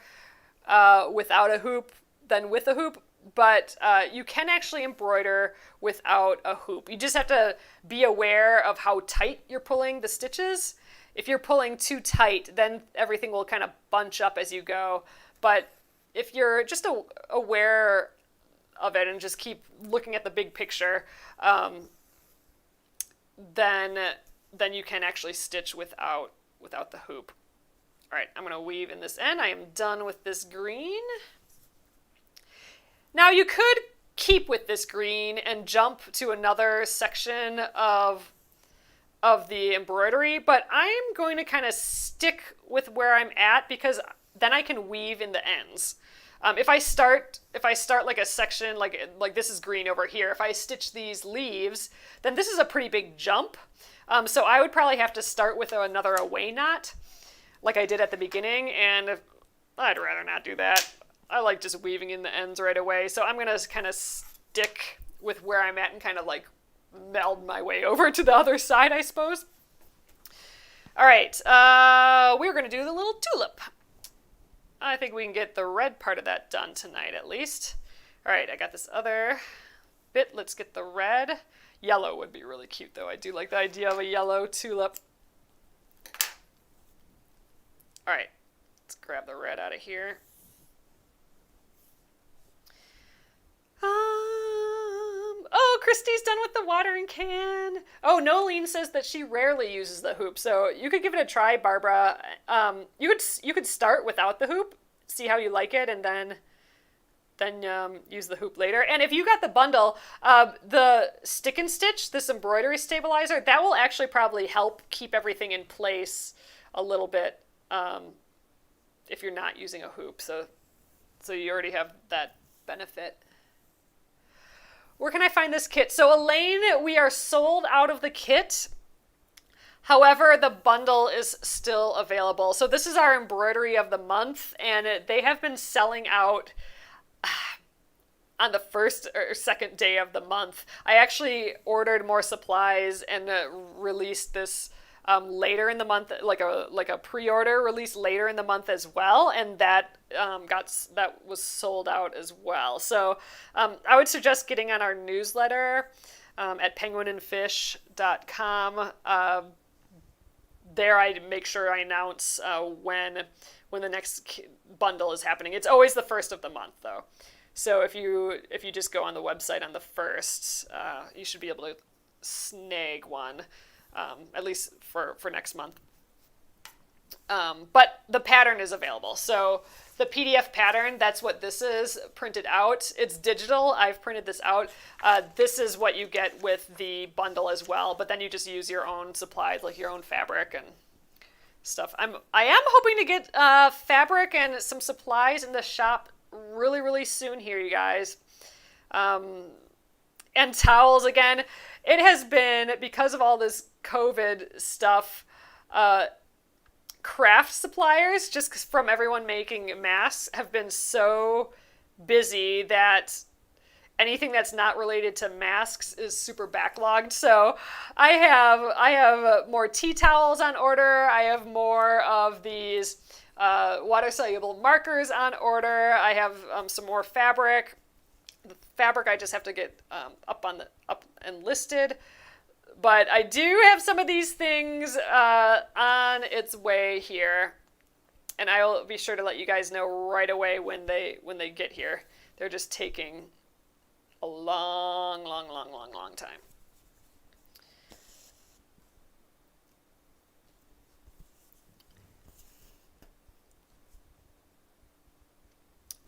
without a hoop than with a hoop. But you can actually embroider without a hoop. You just have to be aware of how tight you're pulling the stitches. If you're pulling too tight, then everything will kind of bunch up as you go. But if you're just aware of it and just keep looking at the big picture, then you can actually stitch without the hoop. All right, I'm going to weave in this end. I am done with this green. Now you could keep with this green and jump to another section of the embroidery, but I'm going to kind of stick with where I'm at because then I can weave in the ends. If I start like a section, like this is green over here, if I stitch these leaves, then this is a pretty big jump. So I would probably have to start with another away knot, like I did at the beginning, and I'd rather not do that. I like just weaving in the ends right away, so I'm going to kind of stick with where I'm at and kind of like meld my way over to the other side, I suppose. All right, we're going to do the little tulip. I think we can get the red part of that done tonight at least. All right, I got this other bit. Let's get the red. Yellow would be really cute though. I do like the idea of a yellow tulip. All right, let's grab the red out of here. Oh, Christy's done with the watering can. Oh, Nolene says that she rarely uses the hoop, so you could give it a try, Barbara. You could start without the hoop, see how you like it, and then use the hoop later. And if you got the bundle, the stick and stitch, this embroidery stabilizer, that will actually probably help keep everything in place a little bit if you're not using a hoop. So you already have that benefit. Where can I find this kit? So Elaine, we are sold out of the kit. However, the bundle is still available. So this is our embroidery of the month, and they have been selling out on the first or second day of the month. I actually ordered more supplies and released this later in the month, like a pre-order release later in the month as well, and that was sold out as well. So I would suggest getting on our newsletter at penguinandfish.com. There I make sure I announce when the next bundle is happening. It's always the first of the month though. So if you just go on the website on the 1st, you should be able to snag one. At least for next month. But the pattern is available. So the PDF pattern, that's what this is printed out. It's digital. I've printed this out. This is what you get with the bundle as well, but then you just use your own supplies, like your own fabric and stuff. I am hoping to get fabric and some supplies in the shop really, really soon here, you guys. And towels again. It has been, because of all this COVID stuff, craft suppliers, just from everyone making masks, have been so busy that anything that's not related to masks is super backlogged. So I have more tea towels on order. I have more of these water-soluble markers on order. I have some more fabric. The fabric I just have to get up and listed. But I do have some of these things on its way here, and I will be sure to let you guys know right away when they get here. They're just taking a long time.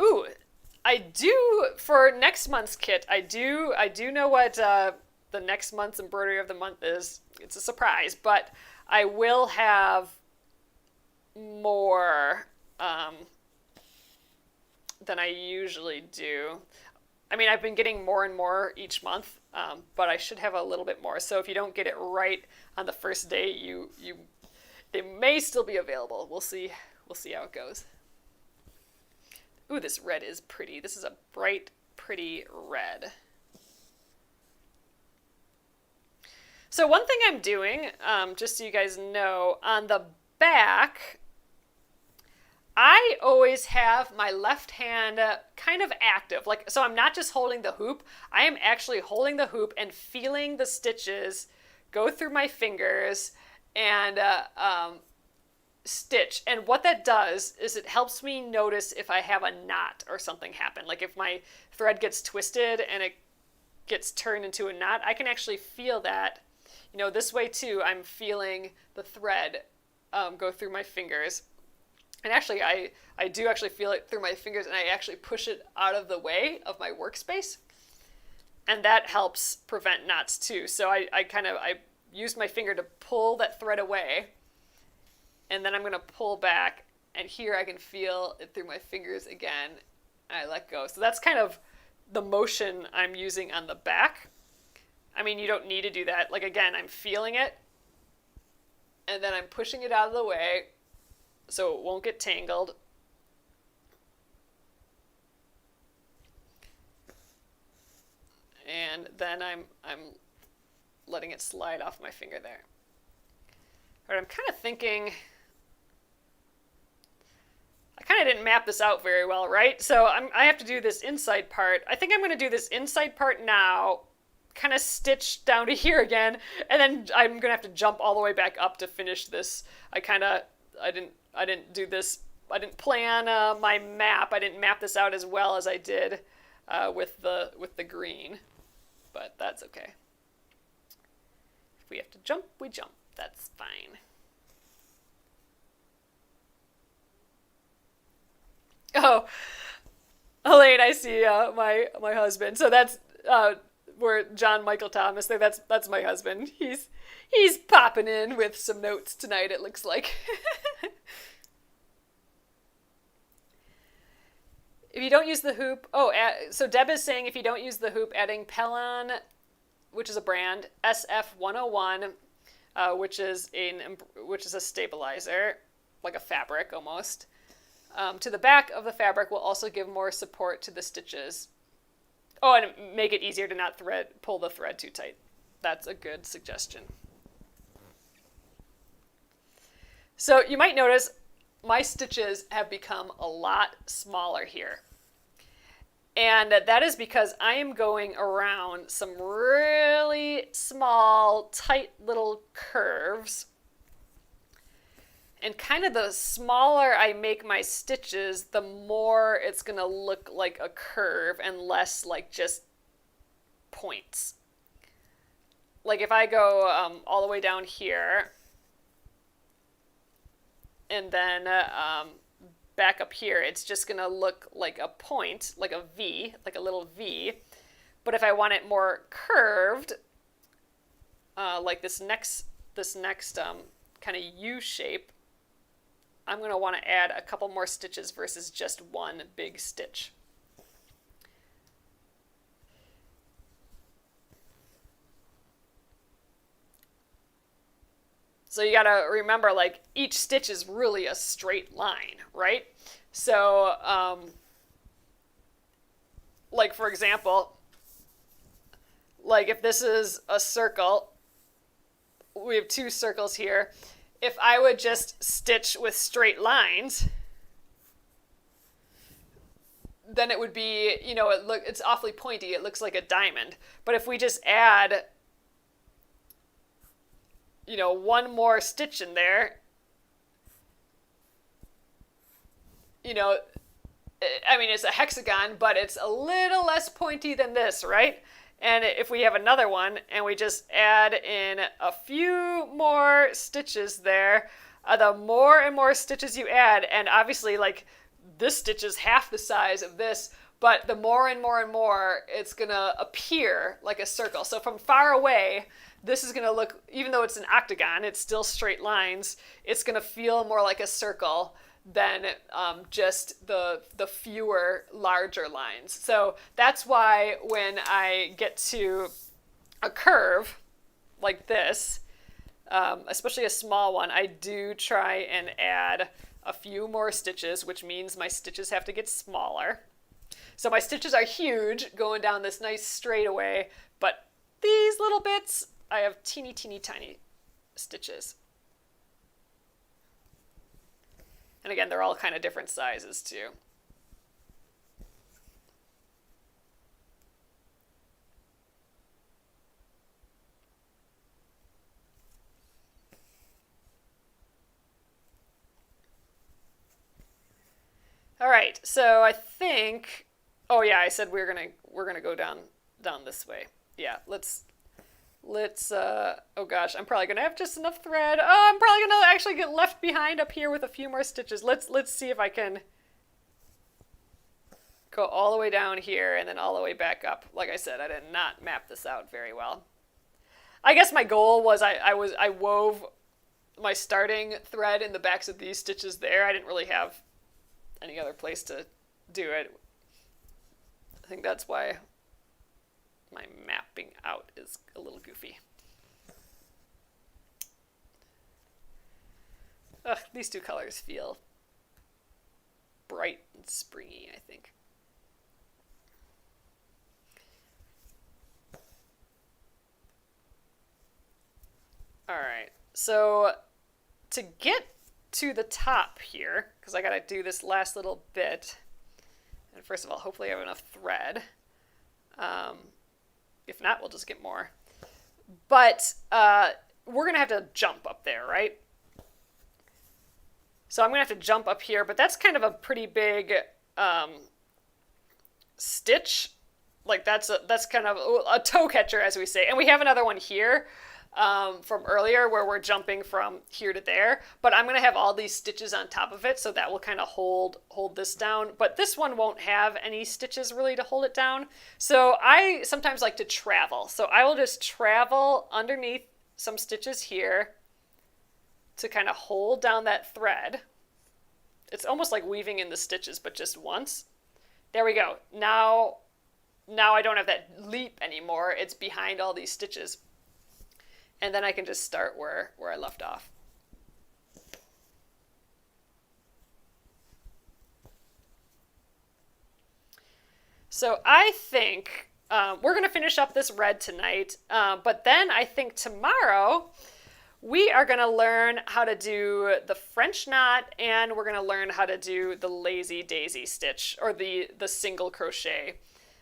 Ooh, I do, for next month's kit, I do know what the next month's embroidery of the month is. It's a surprise, but I will have more than I usually do. I mean, I've been getting more and more each month, but I should have a little bit more. So if you don't get it right on the first day, they may still be available. We'll see how it goes. Ooh, this red is pretty. This is a bright, pretty red. So one thing I'm doing, just so you guys know, on the back, I always have my left hand kind of active. So I'm not just holding the hoop, I am actually holding the hoop and feeling the stitches go through my fingers and stitch. And what that does is it helps me notice if I have a knot or something happen. Like if my thread gets twisted and it gets turned into a knot, I can actually feel that. This way too, I'm feeling the thread go through my fingers. And actually, I do actually feel it through my fingers, and I actually push it out of the way of my workspace. And that helps prevent knots too. So I use my finger to pull that thread away, and then I'm going to pull back, and here I can feel it through my fingers again, and I let go. So that's kind of the motion I'm using on the back. I mean, you don't need to do that. Like, again, I'm feeling it, and then I'm pushing it out of the way so it won't get tangled. And then I'm letting it slide off my finger there. All right, I'm kind of thinking, I kind of didn't map this out very well, right? So I have to do this inside part. I think I'm going to do this inside part now, kind of stitch down to here again, and then I'm going to have to jump all the way back up to finish this. I didn't do this, I didn't plan my map. I didn't map this out as well as I did with the green, but that's okay. If we have to jump, we jump. That's fine. Oh, Elaine, I see my husband. So that's where John Michael Thomas there. That's my husband. He's popping in with some notes tonight, it looks like. If you don't use the hoop, so Deb is saying if you don't use the hoop, adding Pellon, which is a brand, SF101, which is a stabilizer, like a fabric almost, to the back of the fabric will also give more support to the stitches. Oh, and make it easier to not pull the thread too tight. That's a good suggestion. So you might notice my stitches have become a lot smaller here. And that is because I am going around some really small, tight little curves. And kind of the smaller I make my stitches, the more it's going to look like a curve and less like just points. Like if I go all the way down here, and then back up here, it's just going to look like a point, like a V, like a little V. But if I want it more curved, like this next kind of U shape, I'm going to want to add a couple more stitches versus just one big stitch. So you got to remember, like, each stitch is really a straight line, right? So, like, for example, like if this is a circle, we have two circles here. If I would just stitch with straight lines, then it would be, you know, it's awfully pointy. It looks like a diamond. But if we just add, you know, one more stitch in there, you know, I mean, it's a hexagon, but it's a little less pointy than this, right? And if we have another one and we just add in a few more stitches there, the more and more stitches you add, and obviously, like, this stitch is half the size of this, but the more and more and more, it's going to appear like a circle. So from far away, this is going to look, even though it's an octagon, it's still straight lines, it's going to feel more like a circle than just the fewer larger lines. So that's why when I get to a curve like this, especially a small one, I do try and add a few more stitches, which means my stitches have to get smaller. So my stitches are huge going down this nice straightaway, but these little bits, I have teeny, teeny, tiny stitches. And again, they're all kind of different sizes too. All right, so I think, oh yeah, I said we're gonna go down this way. Yeah, let's oh gosh, I'm probably gonna have just enough thread. Oh, I'm probably gonna actually get left behind up here with a few more stitches. Let's see if I can go all the way down here and then all the way back up. Like I said, I did not map this out very well. I guess my goal was I wove my starting thread in the backs of these stitches there. I didn't really have any other place to do it. I think that's why my mapping out is a little goofy. Ugh, these two colors feel bright and springy, I think. All right, so to get to the top here, because I gotta do this last little bit, and first of all, hopefully I have enough thread. If not, we'll just get more. But we're gonna have to jump up there, right? So I'm gonna have to jump up here, but that's kind of a pretty big stitch. Like that's kind of a toe catcher, as we say. And we have another one here from earlier where we're jumping from here to there. But I'm gonna have all these stitches on top of it, so that will kind of hold this down. But this one won't have any stitches really to hold it down. So I sometimes like to travel. So I will just travel underneath some stitches here to kind of hold down that thread. It's almost like weaving in the stitches, but just once. There we go. Now I don't have that leap anymore. It's behind all these stitches. And then I can just start where I left off. So I think we're going to finish up this red tonight, but then I think tomorrow we are going to learn how to do the French knot, and we're going to learn how to do the lazy daisy stitch, or the single crochet,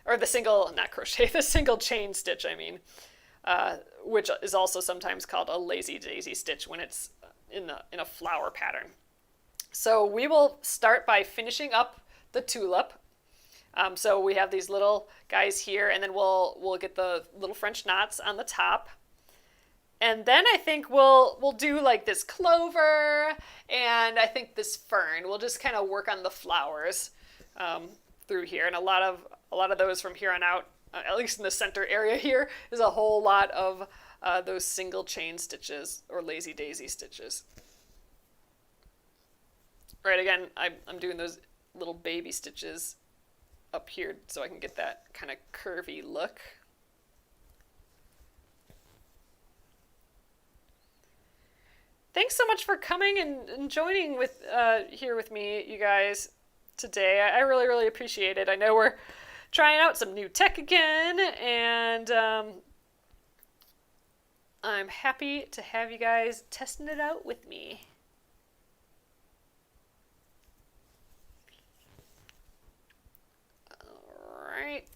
or the single, not crochet, the single chain stitch, I mean. Which is also sometimes called a lazy daisy stitch when it's in a flower pattern. So we will start by finishing up the tulip. So we have these little guys here, and then we'll get the little French knots on the top. And then I think we'll do like this clover and I think this fern. We'll just kind of work on the flowers through here, and a lot of those from here on out, at least in the center area here, is a whole lot of those single chain stitches or lazy daisy stitches. Right, again, I'm doing those little baby stitches up here so I can get that kind of curvy look. Thanks so much for coming and joining with here with me, you guys, today. I really, really appreciate it. I know we're trying out some new tech again, and I'm happy to have you guys testing it out with me. Alright,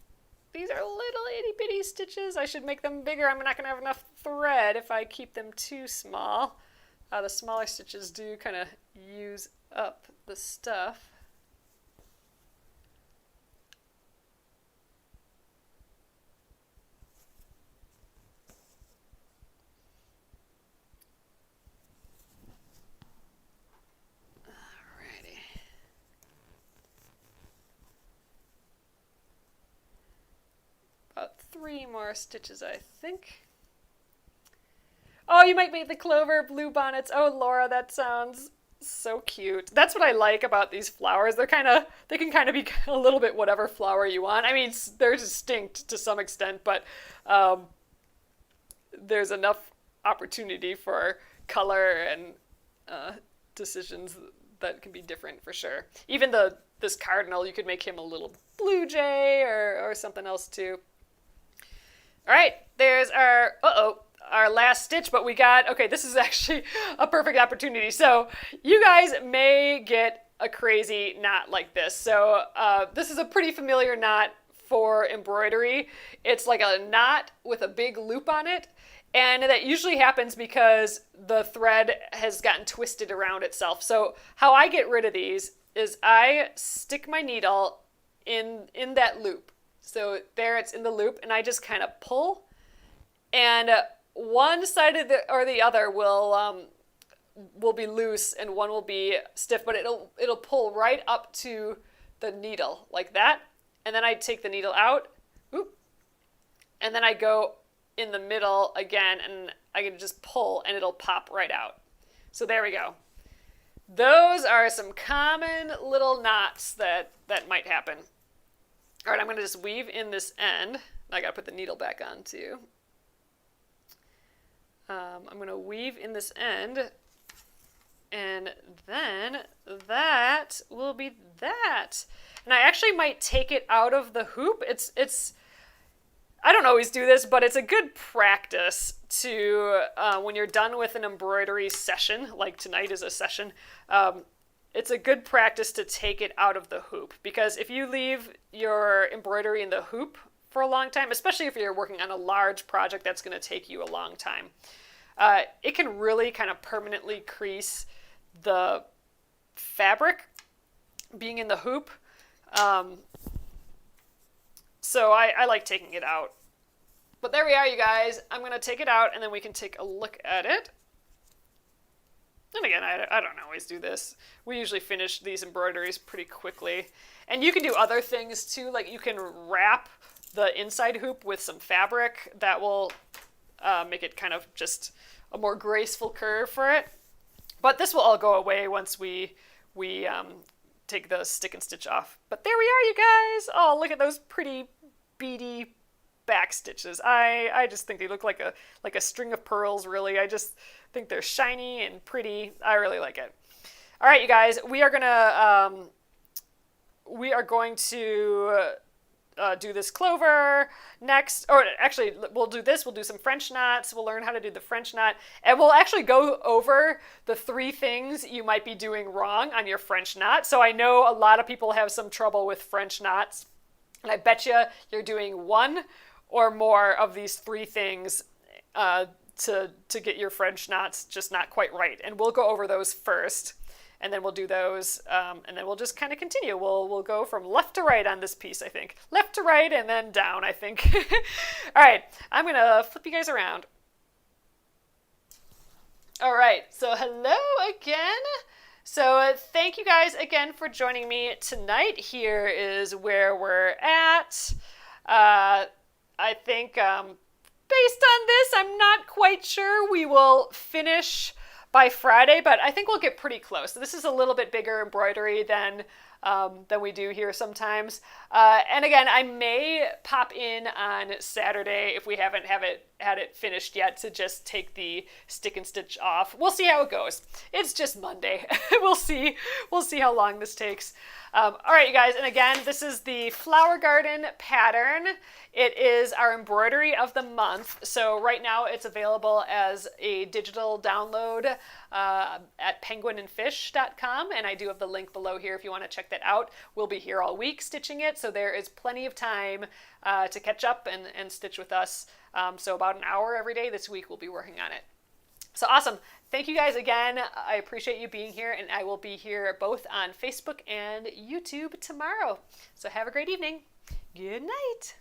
these are little itty bitty stitches. I should make them bigger. I'm not going to have enough thread if I keep them too small. The smaller stitches do kind of use up the stuff. Alrighty. About 3 more stitches, I think. Oh, you might make the clover blue bonnets. Oh, Laura, that sounds so cute. That's what I like about these flowers. They can kind of be a little bit whatever flower you want. I mean, they're distinct to some extent, but there's enough opportunity for color and decisions that can be different for sure. Even this cardinal, you could make him a little blue jay or something else too. All right, there's our, our last stitch, but okay, this is actually a perfect opportunity. So you guys may get a crazy knot like this. So this is a pretty familiar knot for embroidery. It's like a knot with a big loop on it. And that usually happens because the thread has gotten twisted around itself. So how I get rid of these is I stick my needle in that loop. So there it's in the loop, and I just kind of pull, and one side of or the other will be loose and one will be stiff, but it'll pull right up to the needle like that. And then I take the needle out, and then I go in the middle again, and I can just pull and it'll pop right out. So there we go. Those are some common little knots that might happen. All right, I'm going to just weave in this end. I got to put the needle back on too. I'm going to weave in this end, and then that will be that. And I actually might take it out of the hoop. It's I don't always do this, but it's a good practice to, when you're done with an embroidery session, like tonight is a session, it's a good practice to take it out of the hoop. Because if you leave your embroidery in the hoop for a long time, especially if you're working on a large project that's going to take you a long time, it can really kind of permanently crease the fabric being in the hoop. So I like taking it out. But there we are, you guys. I'm going to take it out, and then we can take a look at it. And again, I don't always do this. We usually finish these embroideries pretty quickly. And you can do other things too, like you can wrap the inside hoop with some fabric. That will make it kind of just a more graceful curve for it. But this will all go away once we take the stick and stitch off. But there we are, you guys. Oh, look at those pretty beady back stitches. I just think they look like a string of pearls, really. I just think they're shiny and pretty. I really like it. All right, you guys, we are going to do this clover next, or actually we'll do this. We'll do some French knots. We'll learn how to do the French knot, and we'll actually go over the 3 things you might be doing wrong on your French knot. So I know a lot of people have some trouble with French knots, and I bet you're doing 1 or more of these 3 things to get your French knots just not quite right. And we'll go over those first, and then we'll do those, and then we'll just kind of continue. We'll go from left to right on this piece, I think. Left to right and then down, I think. All right, I'm going to flip you guys around. All right, so hello again. So thank you guys again for joining me tonight. Here is where we're at. I think based on this, I'm not quite sure we will finish by Friday, but I think we'll get pretty close. This is a little bit bigger embroidery than we do here sometimes. And again, I may pop in on Saturday if we haven't had it finished yet to just take the stick and stitch off. We'll see how it goes. It's just Monday. We'll see. We'll see how long this takes. All right, you guys, and again, this is the Flower Garden pattern. It is our embroidery of the month. So right now it's available as a digital download at penguinandfish.com, and I do have the link below here if you want to check that out. We'll be here all week stitching it, so there is plenty of time to catch up and stitch with us. So about an hour every day this week we'll be working on it. So awesome. Thank you guys again. I appreciate you being here, and I will be here both on Facebook and YouTube tomorrow. So have a great evening. Good night.